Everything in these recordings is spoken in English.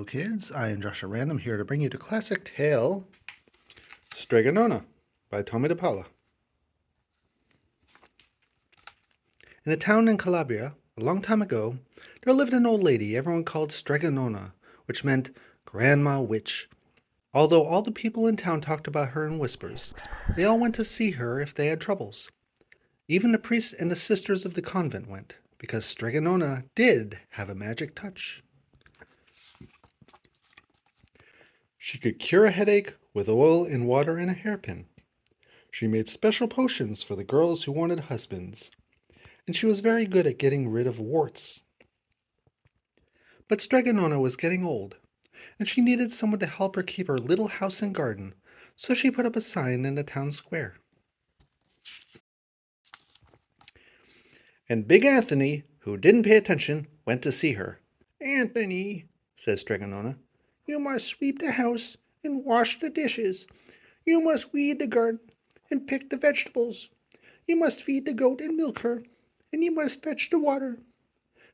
kids. I am Joshua Random here to bring you the classic tale, Strega Nona by Tomie dePaola. In a town in Calabria, a long time ago, there lived an old lady everyone called Strega Nona, which meant Grandma Witch. Although all the people in town talked about her in whispers, they all went to see her if they had troubles. Even the priests and the sisters of the convent went, because Strega Nona did have a magic touch. She could cure a headache with oil and water and a hairpin. She made special potions for the girls who wanted husbands, and she was very good at getting rid of warts. But Strega Nona was getting old, and she needed someone to help her keep her little house and garden, so she put up a sign in the town square. And Big Anthony, who didn't pay attention, went to see her. "Anthony," says Strega Nona, "you must sweep the house and wash the dishes. You must weed the garden and pick the vegetables. You must feed the goat and milk her, and you must fetch the water.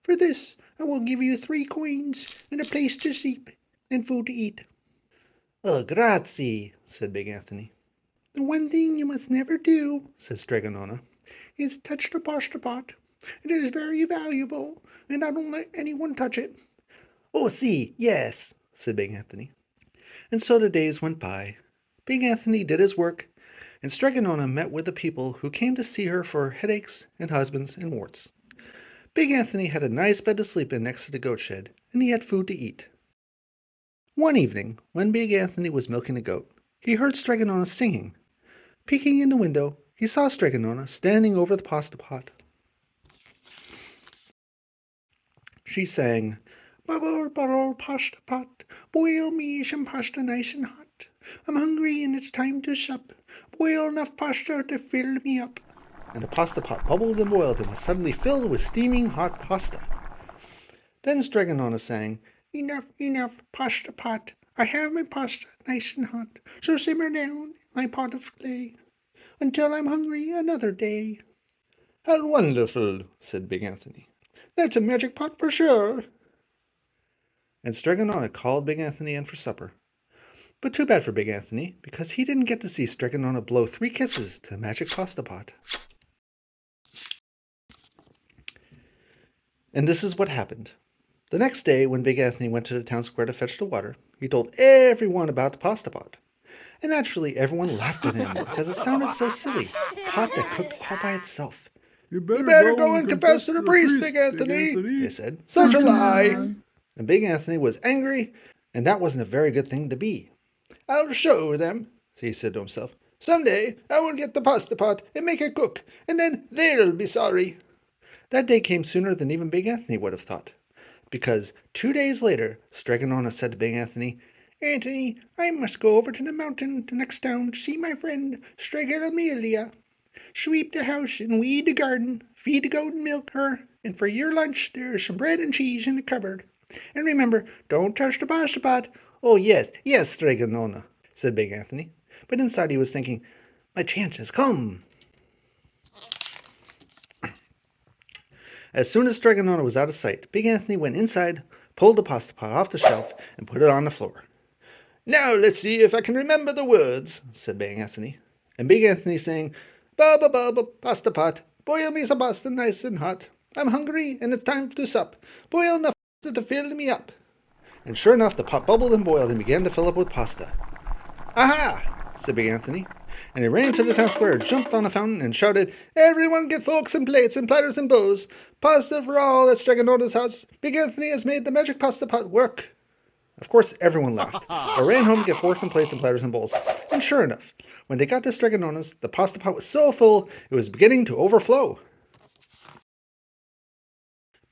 For this I will give you 3 coins and a place to sleep and food to eat." "Oh, grazie," said Big Anthony. "The one thing you must never do," said Strega Nona, "is touch the pasta pot. It is very valuable, and I don't let anyone touch it." "Oh, si, yes," said Big Anthony. And so the days went by. Big Anthony did his work, and Strega Nona met with the people who came to see her for headaches and husbands and warts. Big Anthony had a nice bed to sleep in next to the goat shed, and he had food to eat. One evening, when Big Anthony was milking the goat, he heard Strega Nona singing. Peeking in the window, he saw Strega Nona standing over the pasta pot. She sang, "Bubble, bubble, pasta pot, boil me some pasta nice and hot. I'm hungry and it's time to sup. Boil enough pasta to fill me up." And the pasta pot bubbled and boiled and was suddenly filled with steaming hot pasta. Then Strega Nona sang, "Enough, enough, pasta pot. I have my pasta nice and hot. So simmer down my pot of clay until I'm hungry another day." "How wonderful," said Big Anthony. "That's a magic pot for sure." And Strega Nona called Big Anthony in for supper. But too bad for Big Anthony, because he didn't get to see Strega Nona blow 3 kisses to the magic pasta pot. And this is what happened. The next day, when Big Anthony went to the town square to fetch the water, he told everyone about the pasta pot. And naturally, everyone laughed at him because it sounded so silly. A pot that cooked all by itself. "You better go and confess to the priest, Big Anthony," they said. "Such a lie." And Big Anthony was angry, and that wasn't a very good thing to be. "I'll show them," he said to himself. "Someday I will get the pasta pot and make it cook, and then they'll be sorry." That day came sooner than even Big Anthony would have thought, because 2 days later, Strega Nona said to Big Anthony, "Anthony, I must go over to the mountain to next town to see my friend Strega Nona. Sweep the house and weed the garden, feed the goat and milk her, and for your lunch there's some bread and cheese in the cupboard. And remember, don't touch the pasta pot." "Oh, yes, yes, Strega Nona," said Big Anthony. But inside he was thinking, "My chance has come." As soon as Strega Nona was out of sight, Big Anthony went inside, pulled the pasta pot off the shelf, and put it on the floor. "Now let's see if I can remember the words," said Big Anthony. And Big Anthony sang, "Bubba, bubba, pasta pot, boil me some pasta nice and hot. I'm hungry and it's time to sup. Boil enough pasta to fill me up." And sure enough, the pot bubbled and boiled and began to fill up with pasta. "Aha!" said Big Anthony. And he ran to the town square, jumped on a fountain, and shouted, "Everyone get forks and plates and platters and bowls. Pasta for all at Strega Nona's house. Big Anthony has made the magic pasta pot work." Of course, everyone laughed, but ran home to get forks and plates and platters and bowls. And sure enough, when they got to Strega Nona's, the pasta pot was so full it was beginning to overflow.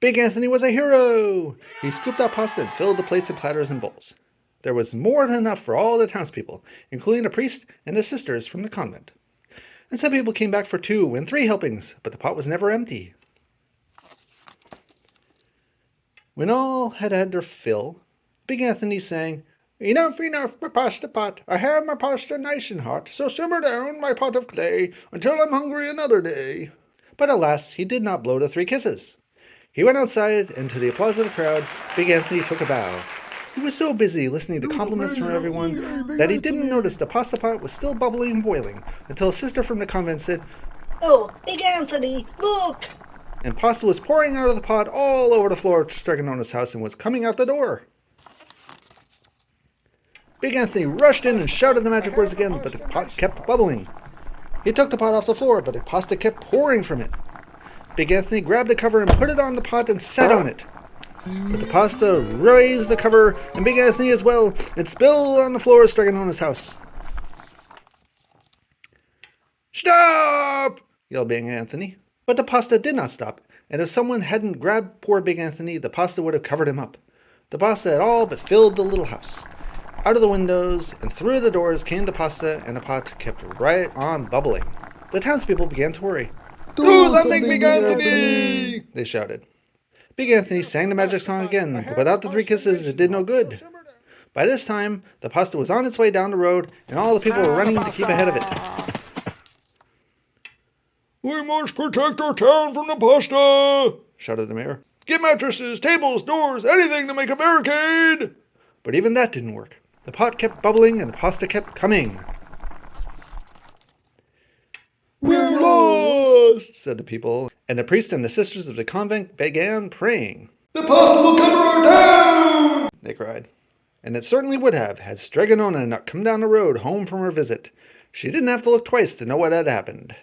Big Anthony was a hero! He scooped out pasta and filled the plates and platters and bowls. There was more than enough for all the townspeople, including the priest and the sisters from the convent. And some people came back for 2 and 3 helpings, but the pot was never empty. When all had had their fill, Big Anthony sang, "Enough, enough, my pasta pot. I have my pasta nice and hot, so simmer down my pot of clay until I'm hungry another day." But alas, he did not blow the 3 kisses. He went outside, and to the applause of the crowd, Big Anthony took a bow. He was so busy listening to compliments from everyone that he didn't notice the pasta pot was still bubbling and boiling until a sister from the convent said, "Oh, Big Anthony, look!" and pasta was pouring out of the pot all over the floor of Strega Nona's house and was coming out the door. Big Anthony rushed in and shouted the magic words again, but the pot kept bubbling. He took the pot off the floor, but the pasta kept pouring from it. Big Anthony grabbed the cover and put it on the pot and sat on it. But the pasta raised the cover, and Big Anthony as well, and spilled on the floor of Strega Nona's house. "Stop!" yelled Big Anthony. But the pasta did not stop, and if someone hadn't grabbed poor Big Anthony, the pasta would have covered him up. The pasta had all but filled the little house. Out of the windows and through the doors came the pasta, and the pot kept right on bubbling. The townspeople began to worry. "Do something, Big Anthony!" they shouted. Big Anthony sang the magic song again, but without the 3 kisses it did no good. By this time, the pasta was on its way down the road, and all the people were running to keep ahead of it. "We must protect our town from the pasta!" shouted the mayor. "Get mattresses, tables, doors, anything to make a barricade!" But even that didn't work. The pot kept bubbling and the pasta kept coming. "We're lost," said the people, and the priest and the sisters of the convent began praying. "The pasta will cover our town!" they cried. And it certainly would have, had Strega Nona not come down the road home from her visit. She didn't have to look twice to know what had happened.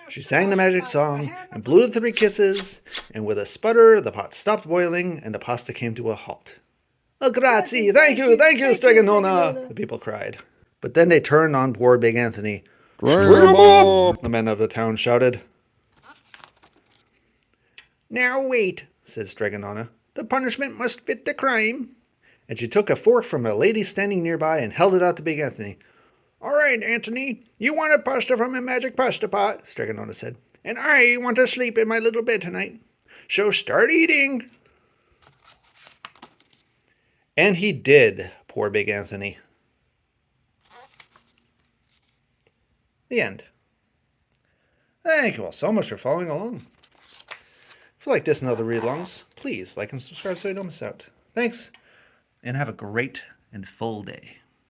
She sang the magic song and blew the 3 kisses, and with a sputter the pot stopped boiling and the pasta came to a halt. "Oh, grazie, thank you, Strega Nona," the people cried. But then they turned on poor Big Anthony. "String him up!" the men of the town shouted. "Now wait," said Strega Nona. "The punishment must fit the crime." And she took a fork from a lady standing nearby and held it out to Big Anthony. "All right, Anthony, you want a pasta from a magic pasta pot," Strega Nona said. "And I want to sleep in my little bed tonight. So start eating." And he did, poor Big Anthony. The end. Thank you all so much for following along. If you like this and other read-alongs, please like and subscribe so you don't miss out. Thanks, and have a great and full day.